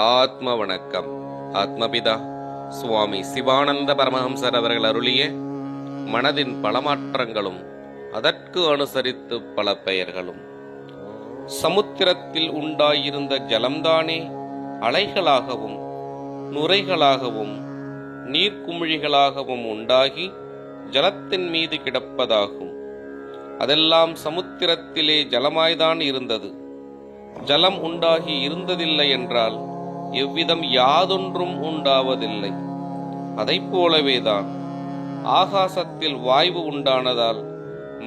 ஆத்ம வணக்கம். ஆத்மபிதா சுவாமி சிவானந்த பரமஹம்சர் அவர்கள் அருளிய மனதின் பல மாற்றங்களும் அதற்கு அனுசரித்து பல பெயர்களும். சமுத்திரத்தில் உண்டாயிருந்த ஜலம்தானே அலைகளாகவும் நுரைகளாகவும் நீர்க்குமிழிகளாகவும் உண்டாகி ஜலத்தின் மீது கிடப்பதாகும். அதெல்லாம் சமுத்திரத்திலே ஜலமாய்தான் இருந்தது. ஜலம் உண்டாகி இருந்ததில்லை என்றால் எவ்விதம் யாதொன்றும் உண்டாவதில்லை. அதை போலவேதான் ஆகாசத்தில் வாயு உண்டானதால்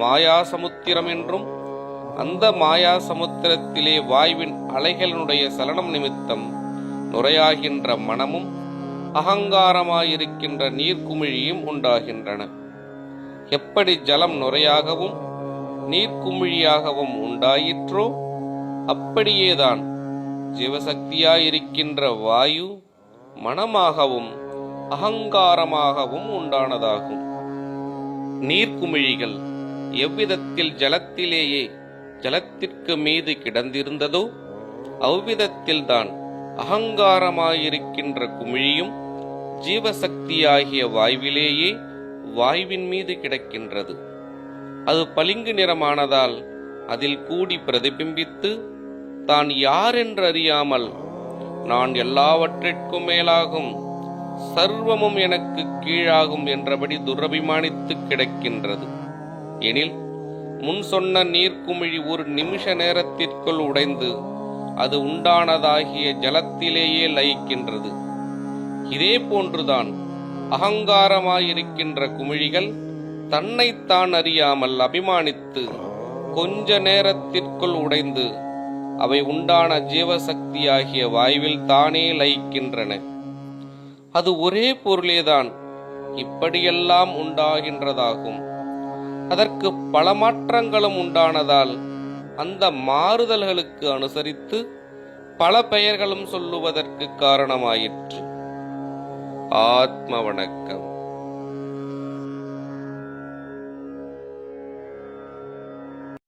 மாயா சமுத்திரம் என்றும், அந்த மாயா சமுத்திரத்திலே வாயுவின் அலைகளினுடைய சலனம் நிமித்தம் நுரையாகின்ற மனமும் அகங்காரமாயிருக்கின்ற நீர்க்குமிழியும் உண்டாகின்றன. எப்படி ஜலம் நுரையாகவும் நீர்க்குமிழியாகவும் உண்டாயிற்றோ அப்படியேதான் ஜீவசக்தியாயிருக்கின்ற வாயு மனமாகவும் அகங்காரமாகவும் உண்டானதாகும். நீர்க்குமிழிகள் எவ்விதத்தில் ஜலத்திலேயே ஜலத்திற்கு மீது கிடந்திருந்ததோ அவ்விதத்தில்தான் அகங்காரமாயிருக்கின்ற குமிழியும் ஜீவசக்தியாகிய வாயுவிலேயே வாயுவின் மீது கிடக்கின்றது. அது பளிங்கு நிறமானதால் அதில் கூடி பிரதிபிம்பித்து தான் யார் என்று அறியாமல் நான் எல்லாவற்றிற்கும் மேலாகும், சர்வமும் எனக்கு கீழாகும் என்றபடி துரபிமானித்து கிடக்கின்றது. எனில் முன் சொன்ன நீர்க்குமிழி ஒரு நிமிஷ நேரத்திற்குள் உடைந்து அது உண்டானதாகிய ஜலத்திலேயே லயிக்கின்றது. இதே போன்றுதான் அகங்காரமாயிருக்கின்ற குமிழிகள் தன்னைத்தான் அறியாமல் அபிமானித்து கொஞ்ச நேரத்திற்குள் உடைந்து அவை உண்டான ஜீவசக்தியாகிய வாயுவில் தானே லயிக்கின்றன. அது ஒரே பொருளேதான் இப்படியெல்லாம் உண்டாகின்றதாகும். அதற்கு பல மாற்றங்களும் உண்டானதால் அந்த மாறுதல்களுக்கு அனுசரித்து பல பெயர்களும் சொல்லுவதற்கு காரணமாயிற்று. ஆத்ம வணக்கம்.